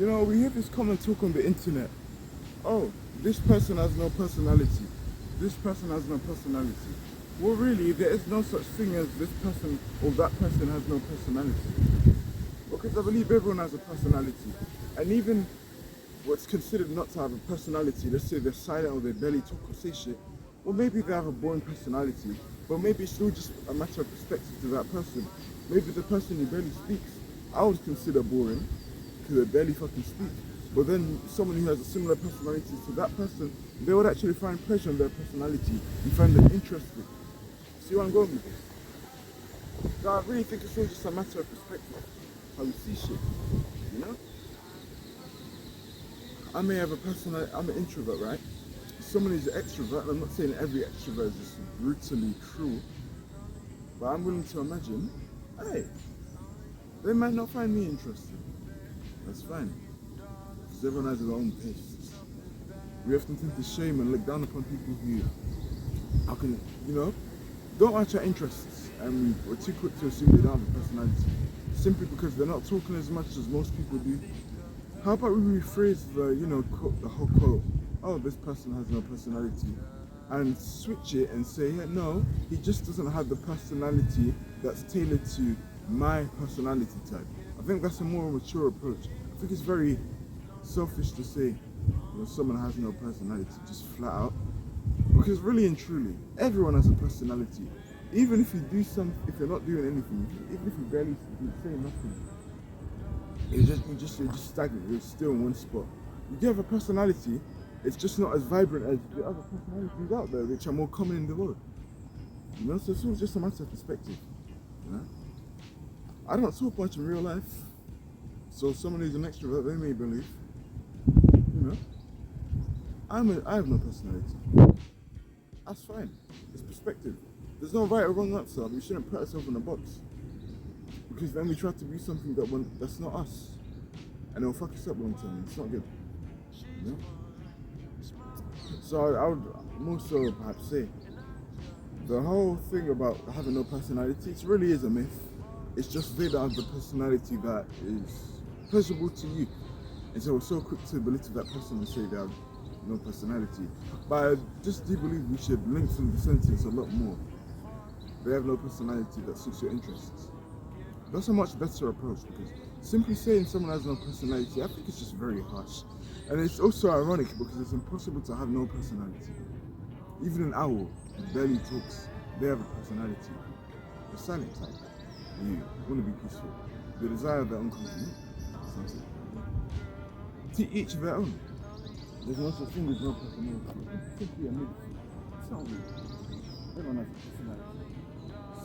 We hear this common talk on the internet. Oh, this person has no personality. This person has no personality. Well, really, there is no such thing as this person or that person has no personality. Because I believe everyone has a personality. And even what's considered not to have a personality, let's say they're silent or they barely talk or say shit, well, maybe they have a boring personality, but maybe it's still just a matter of perspective to that person. Maybe the person who barely speaks, I would consider boring, because they barely fucking speak. But then someone who has a similar personality to that person, they would actually find pleasure in their personality and find them interesting. See where I'm going with this? So I really think it's all just a matter of perspective, how you see shit, you know? I may have a personality, I'm an introvert, right? Someone who's an extrovert, I'm not saying every extrovert is just brutally cruel, but I'm willing to imagine, hey, they might not find me interesting. That's fine, because everyone has their own tastes. We often tend to shame and look down upon people who, don't match our interests, and we're too quick to assume they don't have a personality, simply because they're not talking as much as most people do. How about we rephrase the whole quote, oh, this person has no personality, and switch it and say, yeah, no, he just doesn't have the personality that's tailored to my personality type. I think that's a more mature approach. I think it's very selfish to say, someone has no personality, just flat out. Because really and truly, everyone has a personality. Even if you do if you're not doing anything, even if you barely say nothing, you're just stagnant, you're still in one spot. You do have a personality, it's just not as vibrant as the other personalities out there, which are more common in the world. So it's all just a matter of perspective. I don't talk much in real life, so someone who's an extrovert, they may believe, I have no personality. That's fine. It's perspective. There's no right or wrong answer. We shouldn't put ourselves in a box, because then we try to be something that's not us, and it'll fuck us up long term. It's not good. So I would more so perhaps say the whole thing about having no personality, it really is a myth. It's just they don't have the personality that is pleasurable to you. And so we're so quick to belittle that person and say they have no personality. But I just do believe we should lengthen the sentence a lot more. They have no personality that suits your interests. That's a much better approach, because simply saying someone has no personality, I think it's just very harsh. And it's also ironic because it's impossible to have no personality. Even an owl who barely talks, they have a personality. The silent type. You want to be peaceful. The desire of their own company. Something. To each their own. There's no such thing as no personality. It's simply a myth. It's not real. Everyone has a personality.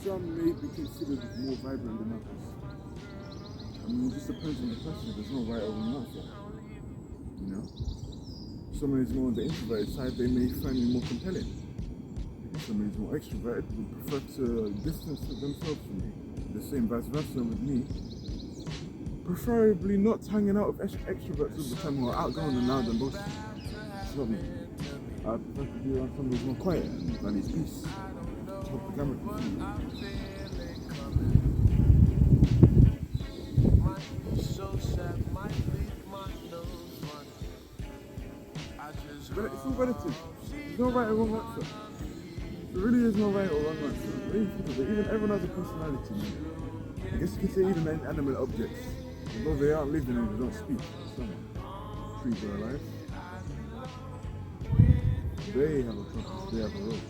Some may be considered more vibrant than others. It just depends on the person. There's no right or wrong answer. Someone who's more on the introverted side, they may find me more compelling. Someone who's more extroverted would prefer to distance themselves from me. The same vice versa with me. Preferably not hanging out with extroverts all the time who are outgoing and loud and bossy. It's not me. I prefer to be around someone who's more quiet and values peace. Hope the camera can see me. But it's all relative. There's no right or wrong answer. There really is no right or wrong answer. Really think of it. Even everyone has a personality, man. I guess you could say even inanimate objects, although they aren't living and they don't speak. Some trees are alive. They have a purpose. They have a role.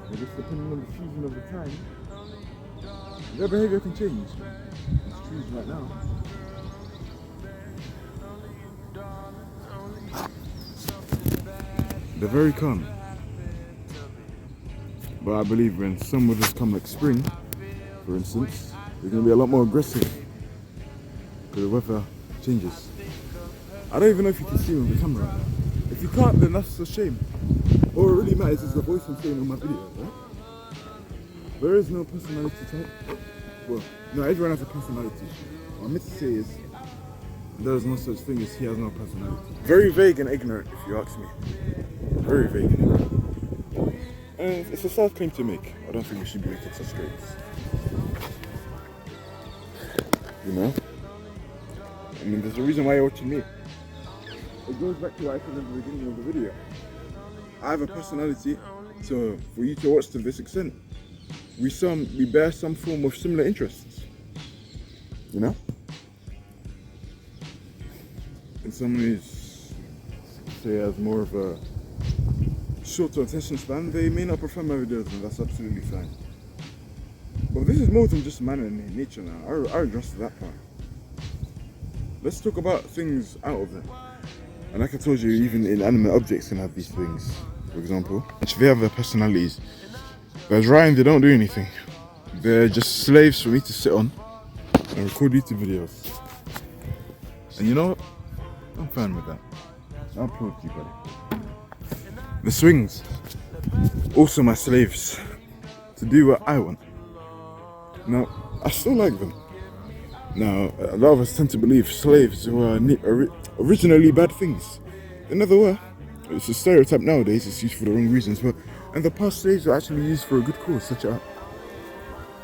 But just depending on the season of the time, their behavior can change. It's trees right now. They're very calm. But I believe when some weathers come like spring, for instance, they're going to be a lot more aggressive because the weather changes. I don't even know if you can see me on the camera right now. If you can't, then that's a shame. All it really matters is the voice I'm saying on my video, right? There is no personality type. Well, no, everyone has a personality. What I meant to say is, there is no such thing as he has no personality. Very vague and ignorant, if you ask me. Very vague and ignorant. And it's a sad claim to make. I don't think we should be making such claims. I mean, there's a reason why you're watching me. It goes back to what I said at the beginning of the video. I have a personality, so for you to watch to this extent, we bear some form of similar interests. You know? And someone who's, say, has more of a shorter attention span, they may not prefer my videos, and that's absolutely fine. But this is more than just man and nature now. I addressed that part. Let's talk about things out of it. And like I told you, even inanimate objects can have these things. For example, they have their personalities. Whereas Ryan, they don't do anything. They're just slaves for me to sit on and record YouTube videos. And you know what? I'm fine with that. I applaud you, buddy. The swings, also my slaves, to do what I want. Now, I still like them. Now, a lot of us tend to believe slaves were originally bad things. They never were. It's a stereotype nowadays, it's used for the wrong reasons, but in the past, slaves were actually used for a good cause, such as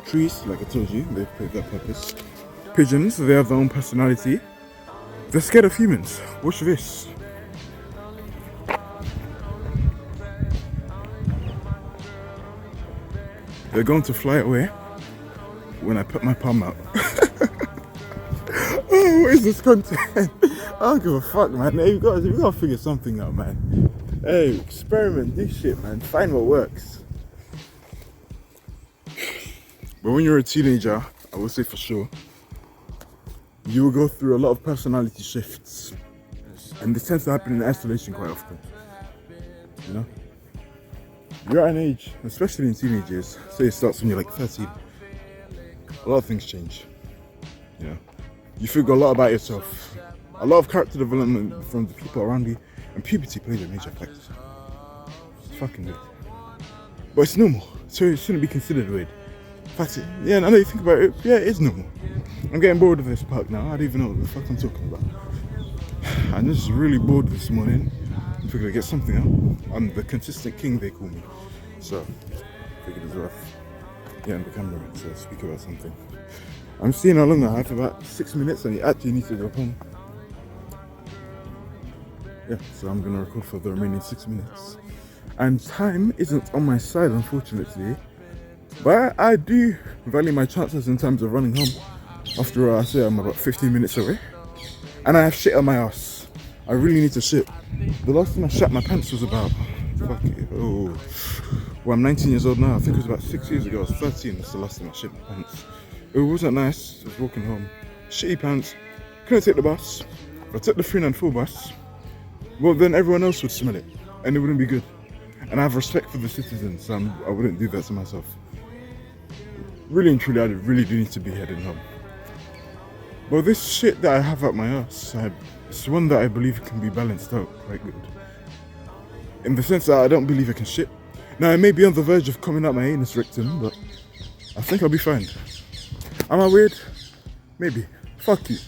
trees, like I told you, they play that purpose. Pigeons, they have their own personality. They're scared of humans. Watch this. They're going to fly away when I put my palm out. Oh, what is this content? I don't give a fuck, man. Hey, you gotta figure something out, man. Hey, experiment, do shit, man. Find what works. But when you're a teenager, I will say for sure, you will go through a lot of personality shifts. And this tends to happen in isolation quite often. You know? You're at an age, especially in teenage years, say it starts when you're like 13. A lot of things change. You know? You figure a lot about yourself. A lot of character development from the people around you, and puberty plays a major factor. It's fucking weird. But it's normal, so it shouldn't be considered weird. In fact, yeah, I know you think about it, yeah, it is normal. I'm getting bored of this park now. I don't even know what the fuck I'm talking about. I'm just really bored this morning. I figured I'd get something out. I'm the consistent king, they call me. So, I figured it's worth getting the camera to speak about something. I'm seeing how long I have, about 6 minutes, and you actually need to go home. Yeah, so I'm gonna record for the remaining 6 minutes. And time isn't on my side, unfortunately. But I do value my chances in terms of running home. After all, I say I'm about 15 minutes away. And I have shit on my ass. I really need to shit. The last time I shat my pants was about, well, I'm 19 years old now. I think it was about 6 years ago. I was 13. That's the last time I shit my pants. It wasn't nice. I was walking home. Shitty pants. Couldn't take the bus. If I took the 394 bus, well, then everyone else would smell it. And it wouldn't be good. And I have respect for the citizens, so I wouldn't do that to myself. Really and truly, I really do need to be heading home. But this shit that I have up my ass, it's one that I believe can be balanced out quite good. In the sense that I don't believe I can shit. Now, I may be on the verge of coming out my anus rectum, but I think I'll be fine. Am I weird? Maybe. Fuck you.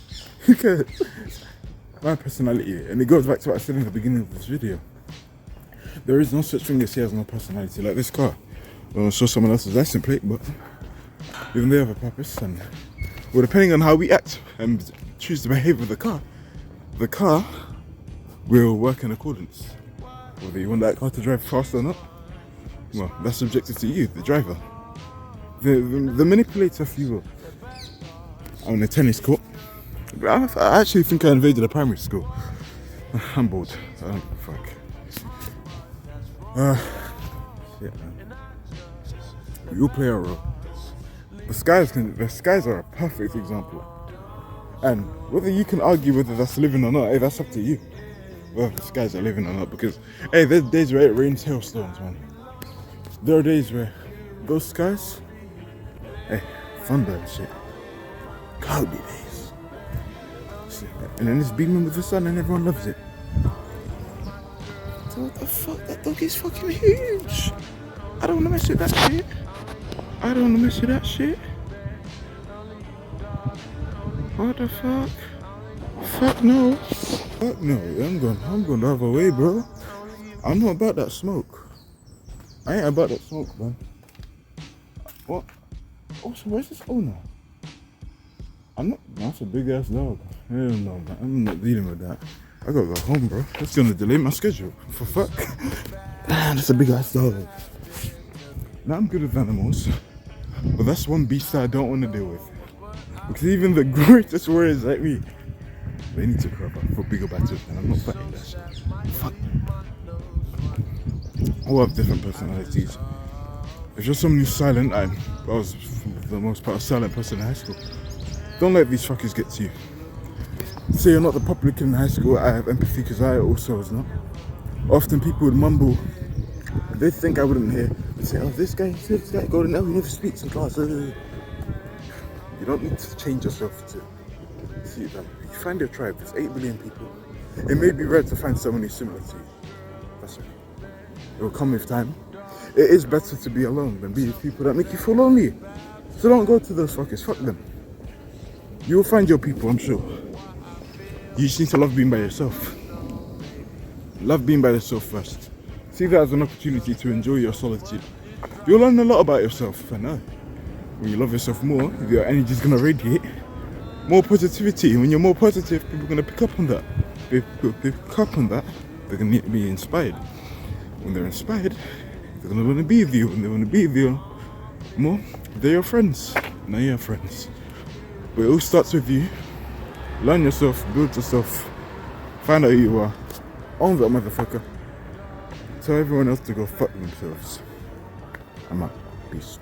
Who cares? My personality, and it goes back to what I said in the beginning of this video. There is no such thing as he has no personality. Like this car. Well, I'll show someone else's license plate, but even they have a purpose, and well, depending on how we act and choose to behave with the car will work in accordance. Whether you want that car to drive fast or not, well, that's subjective to you, the driver. The manipulator, if you will. On the tennis court. I actually think I invaded a primary school. I'm bored. I don't give a fuck. Shit, man. We all play our role. The skies are a perfect example. And whether you can argue whether that's living or not, hey, that's up to you. Whether the skies are living or not, because hey, there's days where it rains hailstones, man. There are days where those skies, hey, thunder and shit. Cloudy days. And then it's beaming with the sun and everyone loves it. So what the fuck? That dog is fucking huge. I don't wanna mess with that shit. What the fuck? Fuck no. Fuck no. I'm going the other way, bro. I'm not about that smoke. I ain't about that smoke, man. What? Also, where's this owner? I'm not That's a big ass dog. Hell no, man. I'm not dealing with that. I gotta go home, bro. That's gonna delay my schedule. For fuck. Damn, that's a big ass dog. Now I'm good with animals, but that's one beast that I don't want to deal with. Because even the greatest warriors like me, they need to grow up for bigger battles, and I'm not fighting that shit. Fuck. All have different personalities. If you're someone who's silent, I was for the most part a silent person in high school. Don't let these fuckers get to you. Say you're not the popular kid in high school, I have empathy because I also was not. Often people would mumble, they think I wouldn't hear. They say, oh, this guy, Golden L, he never speaks in class. You don't need to change yourself to see that. You find your tribe, there's 8 billion people. It may be rare to find someone who's similar to you. That's it. It will come with time. It is better to be alone than be with people that make you feel lonely. So don't go to those fuckers, fuck them. You will find your people, I'm sure. You just need to love being by yourself. Love being by yourself first. See that as an opportunity to enjoy your solitude. You'll learn a lot about yourself, I know. When you love yourself more, your energy is going to radiate. More positivity. When you're more positive, people are going to pick up on that. They pick up on that, they're going to be inspired. When they're inspired, they're going to want to be with you. When they want to be with you more, they're your friends. Now you're friends. But it all starts with you. Learn yourself, build yourself, find out who you are. Own that motherfucker. Tell everyone else to go fuck themselves. I'm out. Peace.